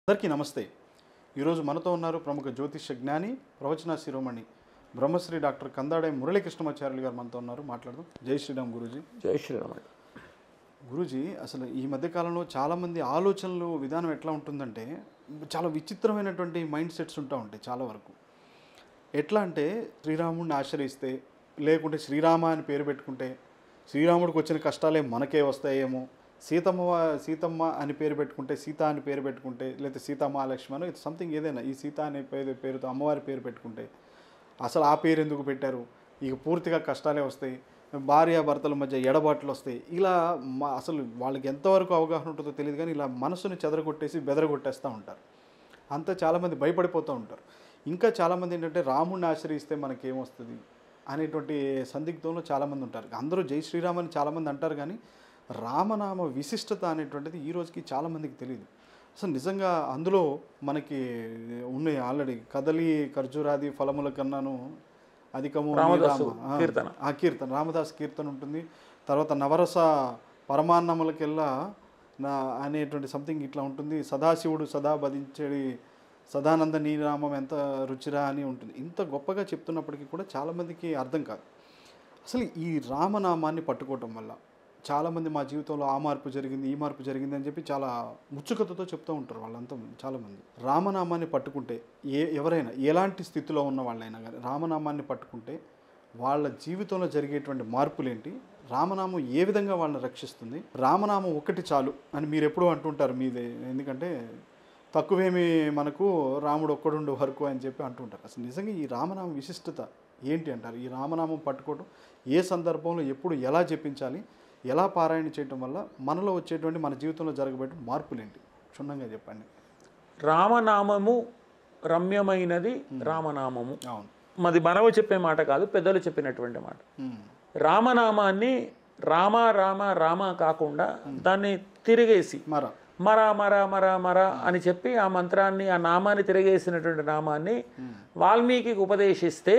అందరికీ నమస్తే. ఈరోజు మనతో ఉన్నారు ప్రముఖ జ్యోతిష జ్ఞాని, ప్రవచన శిరోమణి బ్రహ్మశ్రీ డాక్టర్ కందాడే మురళీకృష్ణమాచార్యులు గారు మనతో ఉన్నారు. మాట్లాడదాం. జై శ్రీరామ్ గురూజీ. జై శ్రీరామ్. గురూజీ, అసలు ఈ మధ్యకాలంలో చాలామంది ఆలోచనలు విధానం ఎట్లా ఉంటుందంటే చాలా విచిత్రమైనటువంటి మైండ్ సెట్స్ ఉంటా ఉంటాయి. చాలా వరకు ఎట్లా అంటే శ్రీరాముడిని ఆశ్రయిస్తే, లేకుంటే శ్రీరామ అని పేరు పెట్టుకుంటే శ్రీరాముడికి వచ్చిన కష్టాలే మనకే వస్తాయేమో, సీతమ్మ అని పేరు పెట్టుకుంటే, సీత అని పేరు పెట్టుకుంటే, లేకపోతే సీతమహాలక్ష్మణ్ ఇది సంథింగ్ ఏదైనా, ఈ సీత అనే పేరుతో అమ్మవారి పేరు పెట్టుకుంటే అసలు ఆ పేరు ఎందుకు పెట్టారు, ఇక పూర్తిగా కష్టాలే వస్తాయి, భార్యాభర్తల మధ్య ఎడబాట్లు వస్తాయి. ఇలా అసలు వాళ్ళకి ఎంతవరకు అవగాహన ఉంటుందో తెలియదు, కానీ ఇలా మనసుని చెదరగొట్టేసి బెదరగొట్టేస్తూ ఉంటారు. అంతా చాలామంది భయపడిపోతూ ఉంటారు. ఇంకా చాలామంది ఏంటంటే రాముడిని ఆశ్రయిస్తే మనకేమొస్తుంది అనేటువంటి సందిగ్ధంలో చాలామంది ఉంటారు. అందరూ జై శ్రీరామ్ అని చాలామంది అంటారు, కానీ రామనామ విశిష్టత అనేటువంటిది ఈ రోజుకి చాలామందికి తెలియదు. అసలు నిజంగా అందులో మనకి ఉన్నాయి ఆల్రెడీ. కదలి ఖర్జూరాది ఫలముల కన్నాను అధికము ఆ కీర్తన, రామదాస్ కీర్తన ఉంటుంది. తర్వాత నవరస పరమాన్నములకెల్లా అనేటువంటి సంథింగ్ ఇట్లా ఉంటుంది. సదాశివుడు సదా బధించేది సదానంద నీరామం ఎంత రుచిరా అని ఉంటుంది. ఇంత గొప్పగా చెప్తున్నప్పటికీ కూడా చాలామందికి అర్థం కాదు. అసలు ఈ రామనామాన్ని పట్టుకోవటం వల్ల చాలామంది మా జీవితంలో ఆ మార్పు జరిగింది, ఈ మార్పు జరిగింది అని చెప్పి చాలా ముచ్చుకతతో చెప్తూ ఉంటారు వాళ్ళంతా. చాలామంది రామనామాన్ని పట్టుకుంటే, ఎవరైనా ఎలాంటి స్థితిలో ఉన్న వాళ్ళైనా కానీ రామనామాన్ని పట్టుకుంటే వాళ్ళ జీవితంలో జరిగేటువంటి మార్పులేంటి, రామనామం ఏ విధంగా వాళ్ళని రక్షిస్తుంది, రామనామం ఒకటి చాలు అని మీరు ఎప్పుడూ అంటుంటారు మీదే. ఎందుకంటే తక్కువేమి మనకు రాముడు ఒక్కడుండు వరకు అని చెప్పి అంటుంటారు. అసలు నిజంగా ఈ రామనామం విశిష్టత ఏంటి అంటారు? ఈ రామనామం పట్టుకోవడం ఏ సందర్భంలో ఎప్పుడు ఎలా జపించాలి, ఎలా పారాయణ చేయటం వల్ల మనలో వచ్చేటువంటి మన జీవితంలో జరగబోయే మార్పులేంటి క్షుణ్ణంగా చెప్పండి. రామనామము రమ్యమైనది. రామనామము అవును, మాది మనవ చెప్పే మాట కాదు, పెద్దలు చెప్పినటువంటి మాట. రామనామాన్ని రామ రామ రామ కాకుండా దాన్ని తిరిగేసి మర మర మర మర అని చెప్పి ఆ మంత్రాన్ని, ఆ నామాన్ని తిరిగేసినటువంటి నామాన్ని వాల్మీకి ఉపదేశిస్తే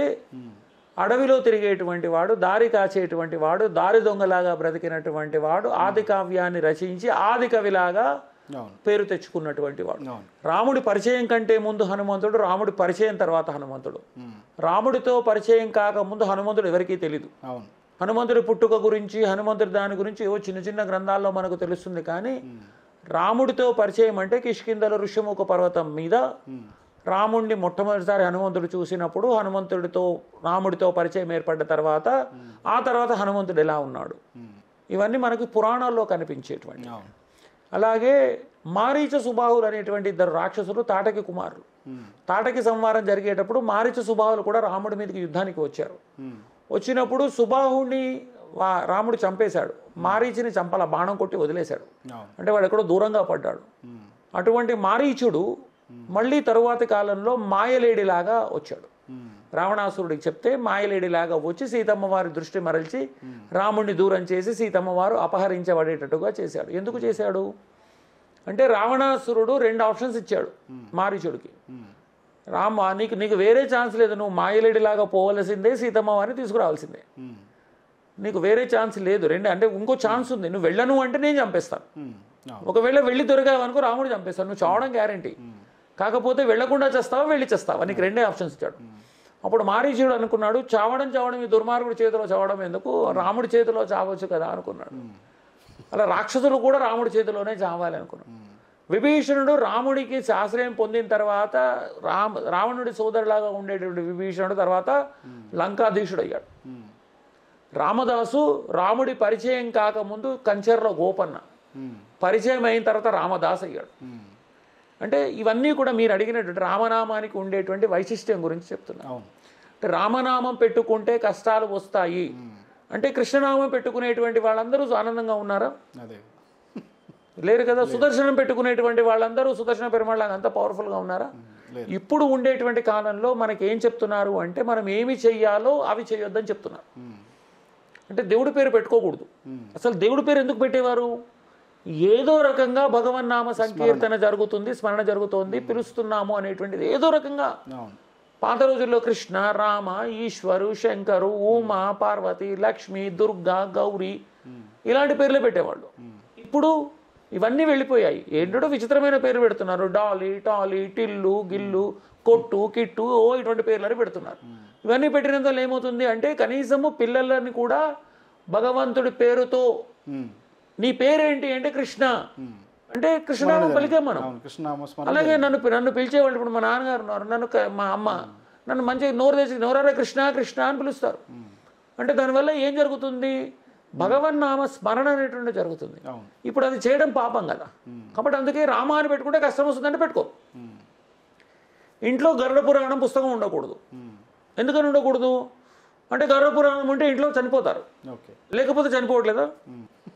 అడవిలో తిరిగేటువంటి వాడు, దారి కాచేటువంటి వాడు, దారి దొంగలాగా బ్రతికినటువంటి వాడు, ఆది కావ్యాన్ని రచించి ఆది కవిలాగా పేరు తెచ్చుకున్నటువంటి వాడు. రాముడి పరిచయం కంటే ముందు హనుమంతుడు, రాముడి పరిచయం తర్వాత హనుమంతుడు. రాముడితో పరిచయం కాకముందు హనుమంతుడు ఎవరికీ తెలీదు. హనుమంతుడి పుట్టుక గురించి, హనుమంతుడి దాని గురించి ఏవో చిన్న చిన్న గ్రంథాల్లో మనకు తెలుస్తుంది. కానీ రాముడితో పరిచయం అంటే కిష్కింధల ఋష్యముఖ పర్వతం మీద రాముడిని మొట్టమొదటిసారి హనుమంతుడు చూసినప్పుడు, రాముడితో పరిచయం ఏర్పడ్డ తర్వాత, ఆ తర్వాత హనుమంతుడు ఎలా ఉన్నాడు, ఇవన్నీ మనకు పురాణాల్లో కనిపించేటువంటి. అలాగే మారీచ సుబాహులు అనేటువంటి ఇద్దరు రాక్షసులు తాటకి కుమారులు. తాటకి సంహారం జరిగేటప్పుడు మారీచ సుబాహులు కూడా రాముడి మీదకి యుద్ధానికి వచ్చారు. వచ్చినప్పుడు సుబాహుని రాముడు చంపేశాడు, మారీచిని చంపాల బాణం కొట్టి వదిలేశాడు. అంటే వాడు ఎక్కడో దూరంగా పడ్డాడు. అటువంటి మారీచుడు మళ్ళీ తరువాతి కాలంలో మాయలేడిలాగా వచ్చాడు. రావణాసురుడికి చెప్తే మాయలేడిలాగా వచ్చి సీతమ్మ వారి దృష్టి మరల్చి రాముడిని దూరం చేసి సీతమ్మ వారు అపహరించబడేటట్టుగా చేశాడు. ఎందుకు చేశాడు అంటే రావణాసురుడు 2 ఆప్షన్స్ ఇచ్చాడు మారీచుడికి. నీకు వేరే ఛాన్స్ లేదు, నువ్వు మాయలేడిలాగా పోవలసిందే, సీతమ్మ వారిని తీసుకురావాల్సిందే, నీకు వేరే ఛాన్స్ లేదు. అంటే ఇంకో ఛాన్స్ ఉంది, నువ్వు వెళ్ళను అంటే నేను చంపేస్తాను. ఒకవేళ వెళ్ళి దొరికావనుకో రాముడు చంపేస్తాను, నువ్వు చావడం గ్యారంటీ. కాకపోతే వెళ్లకుండా చేస్తావా, వెళ్ళి చేస్తావా, నీకు 2 ఆప్షన్స్ ఇచ్చాడు. అప్పుడు మారీచుడు అనుకున్నాడు, చావడం ఈ దుర్మార్గుడి చేతిలో చావడం ఎందుకు, రాముడి చేతిలో చావచ్చు కదా అనుకున్నాడు. అలా రాక్షసులు కూడా రాముడి చేతిలోనే చావాలి అనుకున్నాడు. విభీషణుడు రాముడికి ఆశ్రయం పొందిన తర్వాత రావణుడి సోదరులాగా ఉండేటువంటి విభీషణుడు తర్వాత లంకాధీశుడు అయ్యాడు. రామదాసు రాముడి పరిచయం కాకముందు కంచెర్ల గోపన్న, పరిచయం అయిన తర్వాత రామదాస్ అయ్యాడు. అంటే ఇవన్నీ కూడా మీరు అడిగినటువంటి రామనామానికి ఉండేటువంటి వైశిష్ట్యం గురించి చెప్తున్నాను. అంటే రామనామం పెట్టుకుంటే కష్టాలు వస్తాయి అంటే కృష్ణనామం పెట్టుకునేటువంటి వాళ్ళందరూ ఆనందంగా ఉన్నారా? లేరు కదా. సుదర్శనం పెట్టుకునేటువంటి వాళ్ళందరూ సుదర్శన పెరుమాళ్ళగా అంత పవర్ఫుల్గా ఉన్నారా? ఇప్పుడు ఉండేటువంటి కాలంలో మనకి ఏం చెప్తున్నారు అంటే మనం ఏమి చెయ్యాలో అవి చేయొద్దని చెప్తున్నారు. అంటే దేవుడి పేరు పెట్టుకోకూడదు. అసలు దేవుడి పేరు ఎందుకు పెట్టేవారు? ఏదో రకంగా భగవన్నామ సంకీర్తన జరుగుతుంది, స్మరణ జరుగుతోంది, పిలుస్తున్నాము అనేటువంటిది ఏదో రకంగా. పాత రోజుల్లో కృష్ణ, రామ, ఈశ్వరు, శంకరు, ఉమా, పార్వతి, లక్ష్మి, దుర్గా, గౌరీ ఇలాంటి పేర్లే పెట్టేవాళ్ళు. ఇప్పుడు ఇవన్నీ వెళ్ళిపోయాయి. ఏంటో విచిత్రమైన పేరు పెడుతున్నారు. డాలి, టాలి, టిల్లు, గిల్లు, కొట్టు, కిట్టు, ఇటువంటి పేర్లని పెడుతున్నారు. ఇవన్నీ పెట్టినందువల్ల ఏమవుతుంది అంటే కనీసము పిల్లలని కూడా భగవంతుడి పేరుతో, నీ పేరేంటి అంటే కృష్ణ అంటే కృష్ణనామం పలికాం మనం. అలాగే నన్ను పిలిచేవాళ్ళు, ఇప్పుడు మా నాన్నగారు ఉన్నారు, మా అమ్మ నన్ను మంచిగా నోరు తెచ్చి నోరారా కృష్ణ కృష్ణ అని పిలుస్తారు. అంటే దానివల్ల ఏం జరుగుతుంది, భగవన్నామ స్మరణ అనేటువంటి జరుగుతుంది. ఇప్పుడు అది చేయడం పాపం కదా. కాబట్టి అందుకే రామ అని పెట్టుకుంటే కష్టం వస్తుందంటే పెట్టుకో. ఇంట్లో గరుడ పురాణం పుస్తకం ఉండకూడదు. ఎందుకని ఉండకూడదు అంటే గరుడ పురాణం ఉంటే ఇంట్లో చనిపోతారు, లేకపోతే చనిపోవట్లేదా?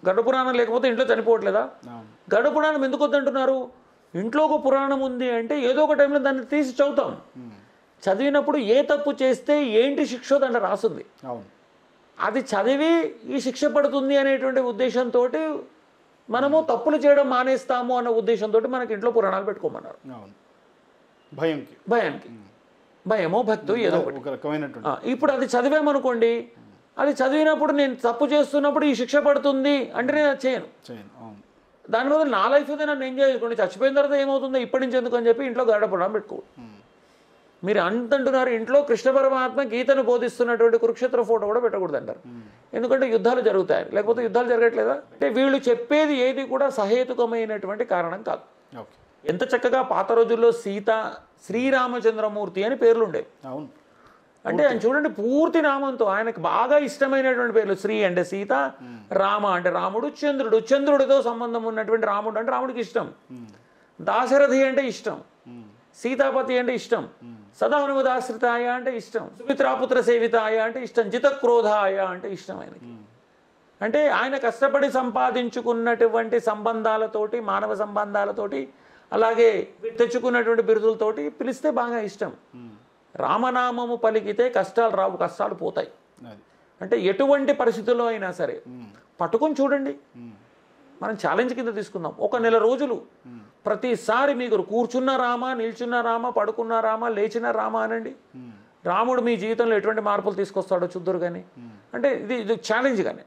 గరుడ పురాణం లేకపోతే ఇంట్లో చనిపోవట్లేదా? గరుడ పురాణం ఎందుకు వద్దంటున్నారు? ఇంట్లో ఒక పురాణం ఉంది అంటే ఏదో ఒక టైంలో దాన్ని తీసి చదువుతాం. చదివినప్పుడు ఏ తప్పు చేస్తే ఏంటి శిక్ష దాంట్లో రాస్తుంది. అది చదివి ఈ శిక్ష పడుతుంది అనేటువంటి ఉద్దేశంతో మనము తప్పులు చేయడం మానేస్తాము అన్న ఉద్దేశంతో మనకి ఇంట్లో పురాణాలు పెట్టుకోమన్నారు. భయానికి భయమో భక్తో ఏదో ఒకటి. ఇప్పుడు అది చదివామనుకోండి, అది చదివినప్పుడు నేను తప్పు చేస్తున్నప్పుడు ఈ శిక్ష పడుతుంది అంటే నేను అది చేయను. దానివల్ల నా లైఫ్ అయితే నన్ను ఎంజాయ్ చేసుకోండి, చచ్చిపోయిన తర్వాత ఏమవుతుందో ఇప్పటి నుంచి ఎందుకు అని చెప్పి ఇంట్లో గరుడ పురాణం పెట్టుకోండి. మీరు అంటున్నారు ఇంట్లో కృష్ణ పరమాత్మ గీతను బోధిస్తున్నటువంటి కురుక్షేత్ర ఫోటో కూడా పెట్టకూడదు అంటారు. ఎందుకంటే యుద్ధాలు జరుగుతాయి, లేకపోతే యుద్ధాలు జరగట్లేదా? అంటే వీళ్ళు చెప్పేది ఏది కూడా సహేతుకమైనటువంటి కారణం కాదు. ఎంత చక్కగా పాత రోజుల్లో సీత శ్రీరామచంద్రమూర్తి అని పేర్లు ఉండేవి. అంటే ఆయన చూడండి పూర్తి నామంతో ఆయనకు బాగా ఇష్టమైనటువంటి పేర్లు. శ్రీ అంటే సీత, రామ అంటే రాముడు, చంద్రుడితో సంబంధం ఉన్నటువంటి రాముడు అంటే రాముడికి ఇష్టం, దాశరథి అంటే ఇష్టం, సీతాపతి అంటే ఇష్టం, సదానుదాశ్రితాయ అంటే ఇష్టం, సుమిత్రాపుత్ర సేవితాయ అంటే ఇష్టం, జితక్రోధాయ అంటే ఇష్టం ఆయనకి. అంటే ఆయన కష్టపడి సంపాదించుకున్నటువంటి సంబంధాలతోటి, మానవ సంబంధాలతోటి, అలాగే తెచ్చుకున్నటువంటి బిరుదులతోటి పిలిస్తే బాగా ఇష్టం. రామనామము పలికితే కష్టాలు రావు, కష్టాలు పోతాయి. అంటే ఎటువంటి పరిస్థితుల్లో అయినా సరే పట్టుకొని చూడండి. మనం ఛాలెంజ్ కింద తీసుకుందాం. ఒక నెల రోజులు ప్రతిసారి మీకు కూర్చున్న రామ, నిల్చున్న రామ, పడుకున్న రామ, లేచిన రామ అనండి. రాముడు మీ జీవితంలో ఎటువంటి మార్పులు తీసుకొస్తాడో చూద్దరు. కానీ అంటే ఇది ఛాలెంజ్. కానీ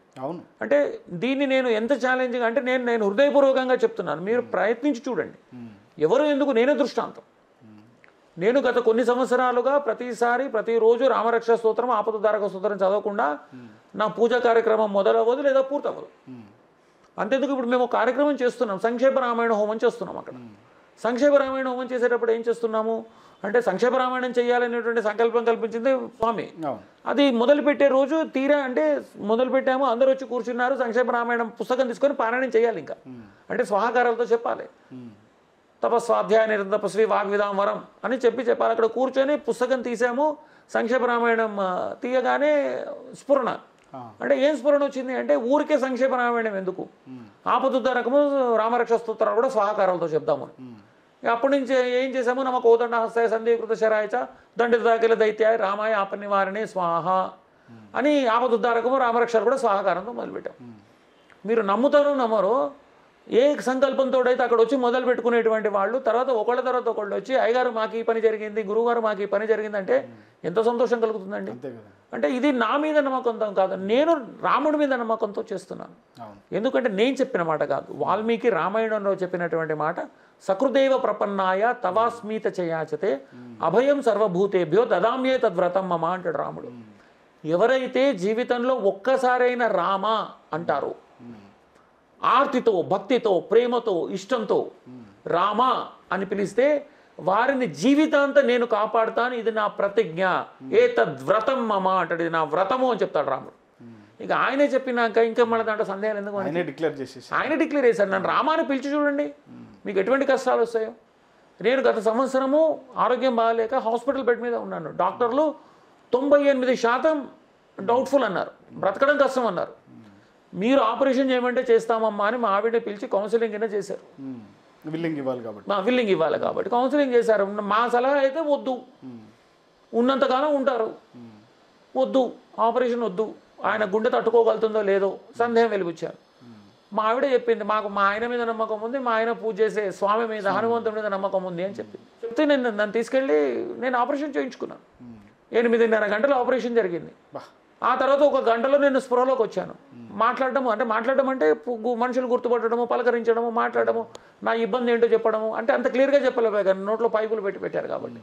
అంటే దీన్ని నేను ఎంత ఛాలెంజ్గా అంటే నేను హృదయపూర్వకంగా చెప్తున్నాను, మీరు ప్రయత్నించి చూడండి. ఎవరు ఎందుకు, నేనే దృష్టాంతం. నేను గత కొన్ని సంవత్సరాలుగా ప్రతిరోజు రామరక్ష స్తోత్రం, ఆపదదారక స్తోత్రం చదవకుండా నా పూజా కార్యక్రమం మొదలవ్వదు లేదా పూర్తవ్వదు. అంతేందుకు ఇప్పుడు మేము కార్యక్రమం చేస్తున్నాం, సంక్షేప రామాయణ హోమం చేస్తున్నాం. అక్కడ సంక్షేప రామాయణ హోమం చేసేటప్పుడు ఏం చేస్తున్నాము అంటే సంక్షేప రామాయణం చేయాలనేటువంటి సంకల్పం కల్పించింది స్వామి. అది మొదలుపెట్టే రోజు తీరా అంటే మొదలుపెట్టాము, అందరూ వచ్చి కూర్చున్నారు, సంక్షేప రామాయణం పుస్తకం తీసుకొని పారాయణం చేయాలి. ఇంకా అంటే స్వాహాకారాలతో చెప్పాలి. తపస్వాధ్యాయ నిరంతపస్వి వాగ్విదాం వరం అని చెప్పాలి. అక్కడ కూర్చొని పుస్తకం తీసాము, సంక్షేప రామాయణం తీయగానే స్ఫురణ. అంటే ఏం స్ఫురణ వచ్చింది అంటే ఊరికే సంక్షేప రామాయణం ఎందుకు, ఆపదుద్దరకము రామరక్ష స్తోత్రాలు కూడా స్వాహాకారాలతో చెప్దాము. అప్పటి నుంచి ఏం చేసాము, నమ కోదండ హస్తాయ సందేకృత శరాయచ దండితాకిల దైత్యాయ రామాయ ఆపనివారణే స్వాహ అని ఆపదుద్ధారకము రామరక్షలు కూడా స్వాహాకారంతో మొదలుపెట్టాం. మీరు నమ్ముతారో నమ్మరో, ఏ సంకల్పంతో అయితే అక్కడ వచ్చి మొదలు పెట్టుకునేటువంటి వాళ్ళు తర్వాత ఒకళ్ళు వచ్చి అయ్యగారు మాకు ఈ పని జరిగింది, గురువుగారు మాకు ఈ పని జరిగిందంటే ఎంత సంతోషం కలుగుతుందండి. అంటే ఇది నా మీద నమ్మకంతో కాదు, నేను రాముడి మీద నమ్మకంతో చేస్తున్నాను. ఎందుకంటే నేను చెప్పిన మాట కాదు, వాల్మీకి రామాయణంలో చెప్పినటువంటి మాట. సకృదేవ ప్రపన్నాయ తవాస్మీత చయాచతే అభయం సర్వభూతేభ్యో దదామ్యే తద్వ్రతం మమ అంటాడు రాముడు. ఎవరైతే జీవితంలో ఒక్కసారైనా రామ అంటారో, ఆర్తితో, భక్తితో, ప్రేమతో, ఇష్టంతో రామ అని పిలిస్తే వారిని జీవితాంతం నేను కాపాడుతాను, ఇది నా ప్రతిజ్ఞ, ఏ తద్వ్రతం మమ అంటాడు, ఇది నా వ్రతము అని చెప్తాడు రాముడు. ఇక ఆయనే చెప్పినాక ఇంకా మన దాంట్లో సందేహాలు ఎందుకు? ఆయన డిక్లేర్ చేశారు, నన్ను రామాని పిలిచి చూడండి మీకు ఎటువంటి కష్టాలు వస్తాయో. నేను గత సంవత్సరము ఆరోగ్యం బాగాలేక హాస్పిటల్ బెడ్ మీద ఉన్నాను. డాక్టర్లు 98% డౌట్ఫుల్ అన్నారు, బ్రతకడం కష్టం అన్నారు. మీరు ఆపరేషన్ చేయమంటే చేస్తామమ్మా అని మా ఆవిడ పిలిచి కౌన్సిలింగ్ కింద చేశారు. విల్లింగ్ ఇవ్వాలి కాబట్టి కౌన్సిలింగ్ చేశారు. మా సలహా అయితే వద్దు, ఉన్నంతకాలం ఉంటారు, వద్దు ఆపరేషన్ వద్దు, ఆయన గుండె తట్టుకోగలుగుతుందో లేదో సందేహం వెలిబుచ్చారు. మా ఆవిడ చెప్పింది, మాకు మా ఆయన మీద నమ్మకం ఉంది, మా ఆయన పూజ చేసే స్వామి మీద, హనుమంతుడి మీద నమ్మకం ఉంది అని చెప్తే నన్ను తీసుకెళ్ళి నేను ఆపరేషన్ చేయించుకున్నాను. 8.5 గంటలు ఆపరేషన్ జరిగింది. ఆ తర్వాత ఒక గంటలో నేను స్పృహలోకి వచ్చాను. మాట్లాడడం అంటే మనుషులు గుర్తుపట్టడము, పలకరించడము, మాట్లాడము, నా ఇబ్బంది ఏంటో చెప్పడము, అంటే అంత క్లియర్గా చెప్పలేకపోయా కానీ నోట్లో పైపులు పెట్టారు కాబట్టి.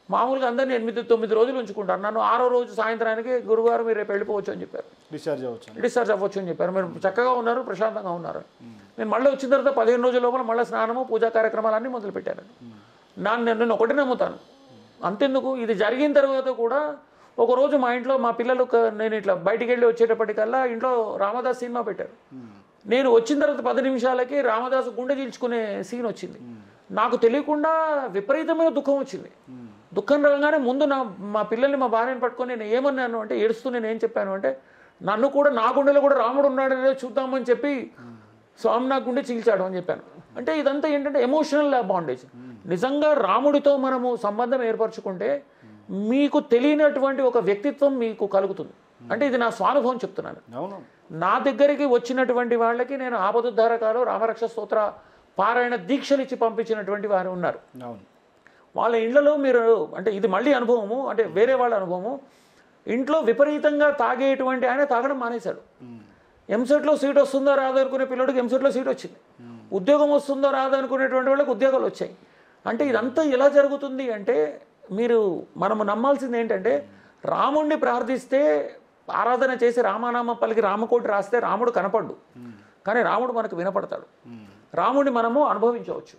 మామూలుగా అందరినీ 8-9 రోజులు ఉంచుకుంటారు. నన్ను 6వ రోజు సాయంత్రానికి గురువారం మీరు రేపు వెళ్ళిపోవచ్చు అని చెప్పారు. డిశ్చార్జ్ అవ్వచ్చు అని చెప్పారు. మీరు చక్కగా ఉన్నారు, ప్రశాంతంగా ఉన్నారు. నేను మళ్ళీ వచ్చిన తర్వాత 15 రోజుల లోపల మళ్ళీ స్నానము, పూజా కార్యక్రమాలన్నీ మొదలుపెట్టాను. నేను ఒకటి నమ్ముతాను. అంతెందుకు, ఇది జరిగిన తర్వాత కూడా ఒకరోజు మా ఇంట్లో మా పిల్లలు, నేను ఇట్లా బయటికి వెళ్ళి వచ్చేటప్పటికల్లా ఇంట్లో రామదాస్ సినిమా పెట్టారు. నేను వచ్చిన తర్వాత 10 నిమిషాలకి రామదాసు గుండె చీల్చుకునే సీన్ వచ్చింది. నాకు తెలియకుండా విపరీతమైన దుఃఖం వచ్చింది. దుఃఖం రాగానే ముందు మా పిల్లల్ని, మా భార్యను పట్టుకొని నేను ఏమన్నాను అంటే, ఏడుస్తూ నేను ఏం చెప్పాను అంటే, నన్ను కూడా నా గుండెలో కూడా రాముడు ఉన్నాడనే చూద్దామని చెప్పి స్వామి నా గుండె చీల్చాడు అని చెప్పాను. అంటే ఇదంతా ఏంటంటే ఎమోషనల్ బాండేజ్. నిజంగా రాముడితో మనము సంబంధం ఏర్పరచుకుంటే మీకు తెలియనటువంటి ఒక వ్యక్తిత్వం మీకు కలుగుతుంది. అంటే ఇది నా స్వానుభవం చెప్తున్నాను. నా దగ్గరికి వచ్చినటువంటి వాళ్ళకి నేను ఆపదుద్ధారకాలు, రామరక్ష స్తోత్ర పారాయణ దీక్షలు ఇచ్చి పంపించినటువంటి వారు ఉన్నారు. వాళ్ళ ఇళ్లలో మీరు, అంటే ఇది మళ్ళీ అనుభవము, అంటే వేరే వాళ్ళ అనుభవము. ఇంట్లో విపరీతంగా తాగేటువంటి ఆయన తాగడం మానేశాడు. ఎంసెట్లో సీట్ వస్తుందో రాదో అనుకునే పిల్లడికి ఎంసెట్లో సీట్ వచ్చింది. ఉద్యోగం వస్తుందో రాదో అనుకునేటువంటి వాళ్ళకి ఉద్యోగాలు వచ్చాయి. అంటే ఇదంతా ఎలా జరుగుతుంది అంటే, మనము నమ్మాల్సింది ఏంటంటే, రాముడిని ప్రార్థిస్తే, ఆరాధన చేసి రామనామం పలికి రామకోటి రాస్తే రాముడు కనపడ్డు, కానీ రాముడు మనకు వినపడతాడు. రాముడిని మనము అనుభవించవచ్చు.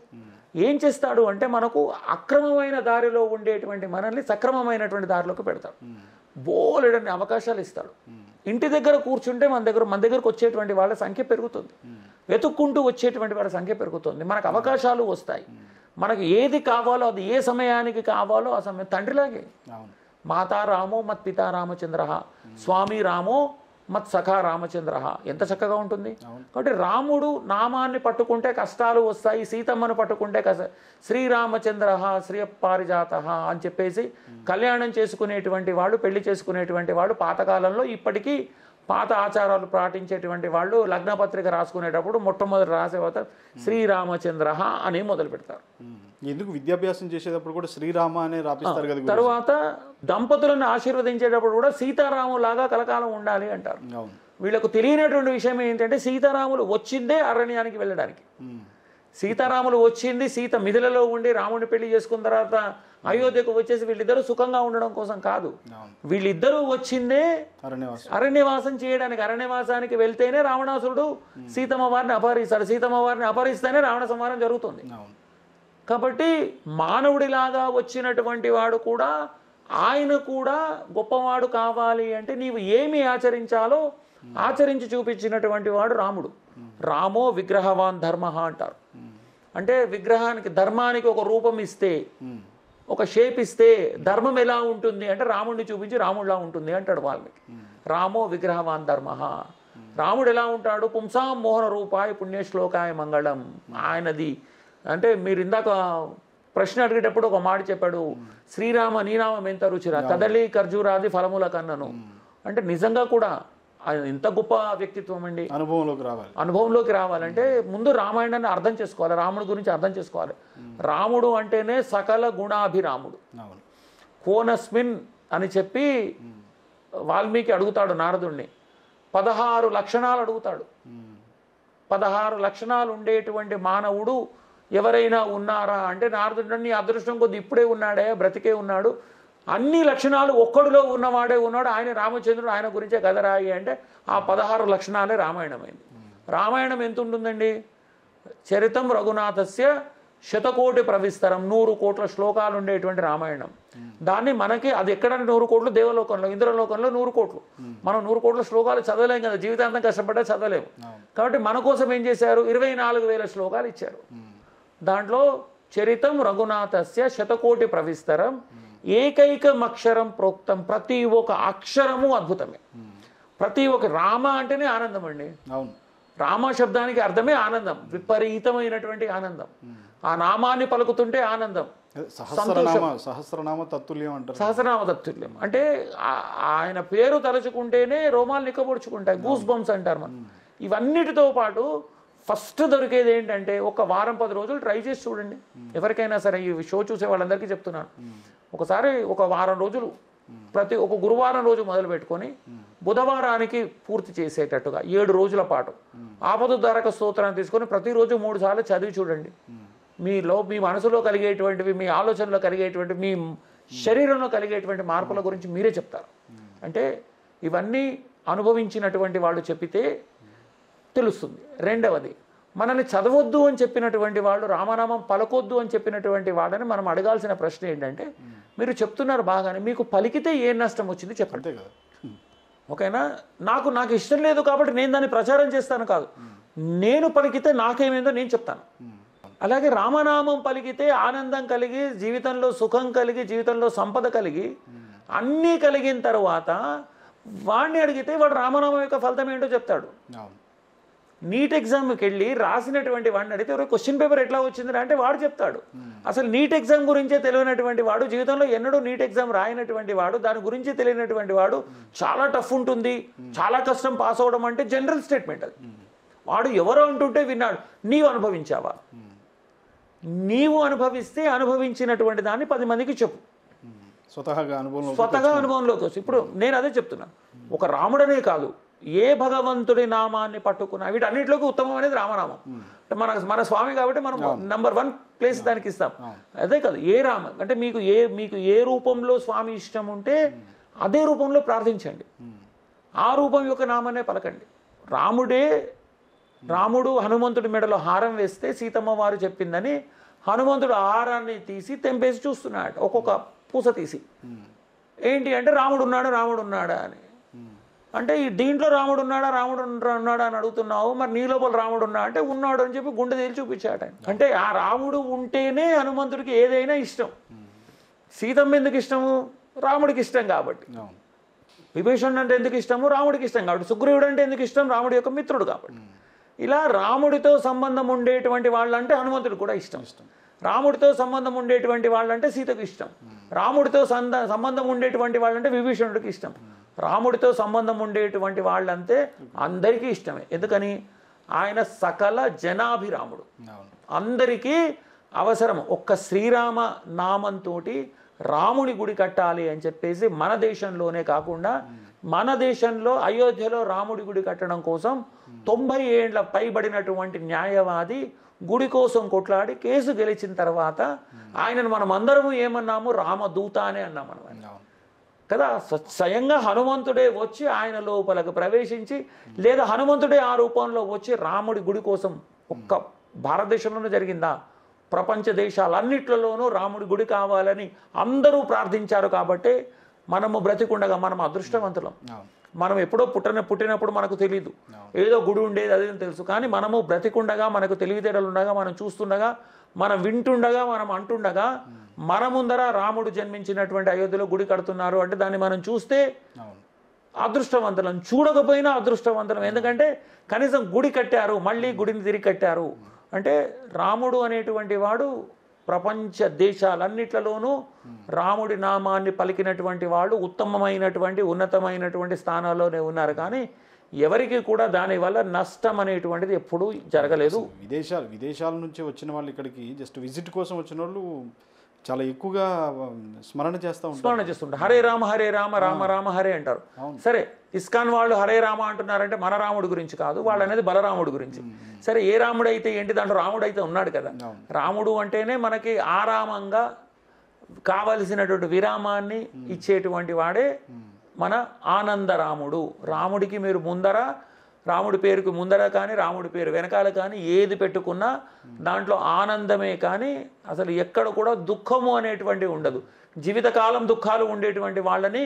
ఏం చేస్తాడు అంటే, మనకు అక్రమమైన దారిలో ఉండేటువంటి మనల్ని సక్రమమైనటువంటి దారిలోకి పెడతాడు. బోలెడన్ని అవకాశాలు ఇస్తాడు. ఇంటి దగ్గర కూర్చుంటే మన దగ్గరకు వచ్చేటువంటి వాళ్ళ సంఖ్య పెరుగుతుంది. వెతుక్కుంటూ వచ్చేటువంటి వాళ్ళ సంఖ్య పెరుగుతుంది. మనకు అవకాశాలు వస్తాయి. మనకు ఏది కావాలో, అది ఏ సమయానికి కావాలో ఆ సమయం. తండ్రిలాగే మాతా రామో మత్ పితా రామచంద్ర, స్వామి రామో మత్ సఖా రామచంద్ర, ఎంత చక్కగా ఉంటుంది. కాబట్టి రాముడు నామాన్ని పట్టుకుంటే కష్టాలు వస్తాయి, సీతమ్మను పట్టుకుంటే శ్రీరామచంద్ర శ్రీయపారిజాత అని చెప్పేసి కళ్యాణం చేసుకునేటువంటి వాళ్ళు, పెళ్లి చేసుకునేటువంటి వాళ్ళు పాతకాలంలో ఇప్పటికీ పాత ఆచారాలు పాటించేటువంటి వాళ్ళు లగ్నపత్రిక రాసుకునేటప్పుడు మొట్టమొదటి రాసేవత శ్రీరామచంద్ర అని మొదలు పెడతారు. ఎందుకు విద్యాభ్యాసం చేసేటప్పుడు కూడా శ్రీరామ అనే రాపిస్తారు కదా. తర్వాత దంపతులను ఆశీర్వదించేటప్పుడు కూడా సీతారాములాగా కలకాలం ఉండాలి అంటారు. వీళ్ళకు తెలియనటువంటి విషయం ఏంటంటే, సీతారాములు వచ్చిందే అరణ్యానికి వెళ్ళడానికి. సీతారాములు వచ్చింది సీత మిథిలలో ఉండి రాముడిని పెళ్లి చేసుకున్న తర్వాత అయోధ్యకు వచ్చేసి వీళ్ళిద్దరూ సుఖంగా ఉండడం కోసం కాదు. వీళ్ళిద్దరూ వచ్చిందే అరణ్యవాసం చేయడానికి. అరణ్యవాసానికి వెళ్తేనే రావణాసురుడు సీతమ్మ వారిని అపహరిస్తాడు. సీతమ్మ వారిని అపహరిస్తేనే రావణ సంహారం జరుగుతుంది. కాబట్టి మానవుడిలాగా వచ్చినటువంటి వాడు కూడా, ఆయన కూడా గొప్పవాడు కావాలి అంటే నీవు ఏమి ఆచరించాలో ఆచరించి చూపించినటువంటి వాడు రాముడు. రామో విగ్రహవాన్ ధర్మ అంటారు. అంటే విగ్రహానికి, ధర్మానికి ఒక రూపం ఇస్తే, ఒక షేప్ ఇస్తే ధర్మం ఎలా ఉంటుంది అంటే రాముడిని చూపించి రాముడిలా ఉంటుంది అంటాడు వాల్మీకి. రామో విగ్రహవాన్ ధర్మ. రాముడు ఎలా ఉంటాడు? పుంసాం మోహన రూపాయ పుణ్యశ్లోకాయ మంగళం. ఆయనది అంటే మీరు ఇందాక ప్రశ్న అడిగేటప్పుడు ఒక మాట చెప్పాడు, శ్రీరామ నీనామం ఎంత రుచిరా, కదలి ఖర్జూరాది ఫలముల కన్నను. అంటే నిజంగా కూడా ఎంత గొప్ప వ్యక్తిత్వం అండి. అనుభవంలోకి రావాలంటే ముందు రామాయణాన్ని అర్థం చేసుకోవాలి, రాముడి గురించి అర్థం చేసుకోవాలి. రాముడు అంటేనే సకల గుణాభిరాముడు. కోనస్మిన్ అని చెప్పి వాల్మీకి అడుగుతాడు నారదుణ్ణి. 16 లక్షణాలు అడుగుతాడు. 16 లక్షణాలు ఉండేటువంటి మానవుడు ఎవరైనా ఉన్నారా అంటే, నారదుడు నీ అదృష్టం కొద్ది ఇప్పుడే ఉన్నాడే, బ్రతికే ఉన్నాడు, అన్ని లక్షణాలు ఒక్కడిలో ఉన్నవాడే ఉన్నాడు, ఆయన రామచంద్రుడు, ఆయన గురించే కథ రాయి అంటే ఆ 16 లక్షణాలే రామాయణమైంది. రామాయణం ఎంత ఉంటుందండి? చరితం రఘునాథస్య శతకోటి ప్రవిస్తరం, 100 కోట్ల శ్లోకాలు ఉండేటువంటి రామాయణం. దాన్ని మనకి అది ఎక్కడ 100 కోట్లు దేవలోకంలో, ఇంద్రలోకంలో 100 కోట్లు. మనం 100 కోట్ల శ్లోకాలు చదవలేం కదా, జీవితాంతం కష్టపడ్డా చదవలేము. కాబట్టి మన కోసం ఏం చేశారు? 24,000 శ్లోకాలు ఇచ్చారు. దాంట్లో చరితం రఘునాథస్య శతకోటి ప్రవిస్తరం ఏకైకమక్షరం ప్రోక్తం, ప్రతి ఒక్క అక్షరము అద్భుతమే. ప్రతి ఒక్క రామ అంటేనే ఆనందం అండి. రామ శబ్దానికి అర్థమే ఆనందం, విపరీతమైనటువంటి ఆనందం. ఆ నామాన్ని పలుకుతుంటే ఆనందం. సహస్రనామ తత్తుల్యం అంటారు. సహస్రనామ తత్తుల్యం అంటే ఆయన పేరు తలుచుకుంటేనే రోమాలు నిక్కబొడుచుకుంటాయి, గూస్ బంప్స్ అంటారు మనం. ఇవన్నిటితో పాటు ఫస్ట్ దొరికేది ఏంటంటే, ఒక వారం 10 రోజులు ట్రై చేసి చూడండి. ఎవరికైనా సరే, ఈ షో చూసే వాళ్ళందరికీ చెప్తున్నాను, ఒకసారి ఒక వారం రోజులు ప్రతి ఒక గురువారం రోజు మొదలు పెట్టుకొని బుధవారానికి పూర్తి చేసేటట్టుగా 7 రోజుల పాటు ఆపదుద్ధారక స్తోత్రాన్ని తీసుకొని ప్రతిరోజు 3 సార్లు చదివి చూడండి. మీ మనసులో కలిగేటువంటివి, మీ ఆలోచనలో కలిగేటువంటి, మీ శరీరంలో కలిగేటువంటి మార్పుల గురించి మీరే చెప్తారు. అంటే ఇవన్నీ అనుభవించినటువంటి వాళ్ళు చెప్పితే తెలుస్తుంది. రెండవది, మనల్ని చదవద్దు అని చెప్పినటువంటి వాళ్ళు, రామనామం పలకొద్దు అని చెప్పినటువంటి వాళ్ళని మనం అడగాల్సిన ప్రశ్న ఏంటంటే, మీరు చెప్తున్నారు బాగానే, మీకు పలికితే ఏ నష్టం వచ్చింది చెప్పండి. ఓకేనా? నాకు ఇష్టం లేదు కాబట్టి నేను దాన్ని ప్రచారం చేస్తాను కాదు, నేను పలికితే నాకేమైందో నేను చెప్తాను. అలాగే రామనామం పలికితే ఆనందం కలిగి, జీవితంలో సుఖం కలిగి, జీవితంలో సంపద కలిగి, అన్నీ కలిగిన తర్వాత వాడిని అడిగితే వాడు రామనామం యొక్క ఫలితం ఏంటో చెప్తాడు. నీట్ ఎగ్జామ్కి వెళ్ళి రాసినటువంటి వాడిని అడిగితే క్వశ్చన్ పేపర్ ఎట్లా వచ్చింది అంటే వాడు చెప్తాడు. అసలు నీట్ ఎగ్జామ్ గురించే తెలియనటువంటి వాడు, జీవితంలో ఎన్నడూ నీట్ ఎగ్జామ్ రాయనటువంటి వాడు, దాని గురించి తెలియనటువంటి వాడు, చాలా టఫ్ ఉంటుంది, చాలా కష్టం పాస్ అవడం అంటే జనరల్ స్టేట్మెంట్. అది వాడు ఎవరో అంటుంటే విన్నాడు. నీవు అనుభవించావా? నీవు అనుభవిస్తే అనుభవించినటువంటి దాన్ని 10 మందికి చెప్పు. స్వతహాగా అనుభవంలోకి వచ్చి. ఇప్పుడు నేను అదే చెప్తున్నాను, ఒక రాముడనే కాదు, ఏ భగవంతుడి నామాన్ని పట్టుకున్నా వీటన్నిటిలోకి ఉత్తమం అనేది రామనామం. మన స్వామి కాబట్టి మనం నంబర్ 1 ప్లేస్ దానికి ఇస్తాం. అదే కాదు, ఏ రామ అంటే మీకు ఏ రూపంలో స్వామి ఇష్టం ఉంటే అదే రూపంలో ప్రార్థించండి, ఆ రూపం యొక్క నామాన్నే పలకండి. రాముడు హనుమంతుడి మెడలో హారం వేస్తే సీతమ్మ వారు చెప్పిందని హనుమంతుడు హారాన్ని తీసి తెంపేసి చూస్తున్నాడు, ఒక్కొక్క పూస తీసి. ఏంటి అంటే రాముడు ఉన్నాడా అని. అంటే దీంట్లో రాముడు ఉన్నాడా అని అడుగుతున్నావు, మరి నీ లోపల రాముడు ఉన్నాడా అంటే ఉన్నాడు అని చెప్పి గుండె తేలి చూపించాడు. అంటే ఆ రాముడు ఉంటేనే హనుమంతుడికి ఏదైనా ఇష్టం. సీతమ్మ ఎందుకు ఇష్టము? రాముడికి ఇష్టం కాబట్టి. విభీషణుడు అంటే ఎందుకు ఇష్టము? రాముడికి ఇష్టం కాబట్టి. సుగ్రీవుడు అంటే ఎందుకు ఇష్టం? రాముడి యొక్క మిత్రుడు కాబట్టి. ఇలా రాముడితో సంబంధం ఉండేటువంటి వాళ్ళంటే హనుమంతుడు కూడా ఇష్టం. రాముడితో సంబంధం ఉండేటువంటి వాళ్ళంటే సీతకు ఇష్టం. రాముడితో సంబంధం ఉండేటువంటి వాళ్ళంటే విభీషణుడికి ఇష్టం. రాముడితో సంబంధం ఉండేటువంటి వాళ్ళంటే అందరికీ ఇష్టమే. ఎందుకని? ఆయన సకల జనాభిరాముడు, అందరికీ అవసరం. ఒక్క శ్రీరామ నామంతో రాముడి గుడి కట్టాలి అని చెప్పేసి మన దేశంలోనే కాకుండా మన దేశంలో అయోధ్యలో రాముడి గుడి కట్టడం కోసం 90 ఏళ్ల పైబడినటువంటి న్యాయవాది గుడి కోసం కొట్లాడి కేసు గెలిచిన తర్వాత ఆయనను మనం అందరము ఏమన్నాము? రామదూత అనే అన్నాం మనం కదా. స్వయంగా హనుమంతుడే వచ్చి ఆయన లోపలకు ప్రవేశించి, లేదా హనుమంతుడే ఆ రూపంలో వచ్చి రాముడి గుడి కోసం, ఒక్క భారతదేశంలోనే జరిగిందా? ప్రపంచ దేశాలన్నిట్లలోనూ రాముడి గుడి కావాలని అందరూ ప్రార్థించారు. కాబట్టి మనము బ్రతికుండగా మనం అదృష్టవంతులం. మనం ఎప్పుడో పుట్టినప్పుడు మనకు తెలియదు, ఏదో గుడి ఉండేది అదే తెలుసు. కానీ మనము బ్రతికుండగా, మనకు తెలివితేటలు ఉండగా, మనం చూస్తుండగా, మనం వింటుండగా, మనం అంటుండగా, మన ముందర రాముడు జన్మించినటువంటి అయోధ్యలో గుడి కడుతున్నారు అంటే దాన్ని మనం చూస్తే అదృష్టవంతులం, చూడకపోయినా అదృష్టవంతులం. ఎందుకంటే కనీసం గుడి కట్టారు, మళ్ళీ గుడిని తిరిగి కట్టారు అంటే రాముడు అనేటువంటి వాడు ప్రపంచ దేశాలన్నిట్లలోనూ రాముడి నామాన్ని పలికినటువంటి వాళ్ళు ఉత్తమమైనటువంటి ఉన్నతమైనటువంటి స్థానాల్లోనే ఉన్నారు. కానీ ఎవరికి కూడా దానివల్ల నష్టం అనేటువంటిది ఎప్పుడూ జరగలేదు. విదేశాల నుంచి వచ్చిన వాళ్ళు ఇక్కడికి జస్ట్ విజిట్ కోసం వచ్చిన వాళ్ళు చాలా ఎక్కువగా స్మరణ చేస్తుంటారు. హరే రామ రామ రామ హరే అంటారు. సరే, ఇస్కాన్ వాళ్ళు హరే రామ అంటున్నారంటే మన రాముడి గురించి కాదు, వాళ్ళు అనేది బలరాముడి గురించి. సరే, ఏ రాముడు అయితే ఏంటి, దాంట్లో రాముడు అయితే ఉన్నాడు కదా. రాముడు అంటేనే మనకి ఆరామంగా కావలసినటువంటి విరామాన్ని ఇచ్చేటువంటి వాడే మన ఆనందరాముడు. రాముడికి మీరు ముందర, రాముడి పేరుకి ముందర కానీ రాముడి పేరు వెనకాల కానీ ఏది పెట్టుకున్నా దాంట్లో ఆనందమే కానీ అసలు ఎక్కడ కూడా దుఃఖము అనేటువంటివి ఉండదు. జీవితకాలం దుఃఖాలు ఉండేటువంటి వాళ్ళని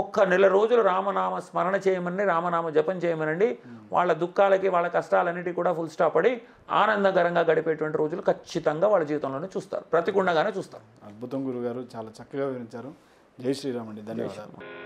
ఒక్క నెల రోజులు రామనామ స్మరణ చేయమని, రామనామ జపం చేయమనండి. వాళ్ళ దుఃఖాలకి, వాళ్ళ కష్టాలన్నిటికీ కూడా ఫుల్ స్టాప్ పడి ఆనందకరంగా గడిపేటువంటి రోజులు ఖచ్చితంగా వాళ్ళ జీవితంలోనే చూస్తారు, బ్రతికుండగానే చూస్తారు. అద్భుతం గురుగారు, చాలా చక్కగా వివరించారు. జై శ్రీరామ్ అండి, ధన్యవాదాలు.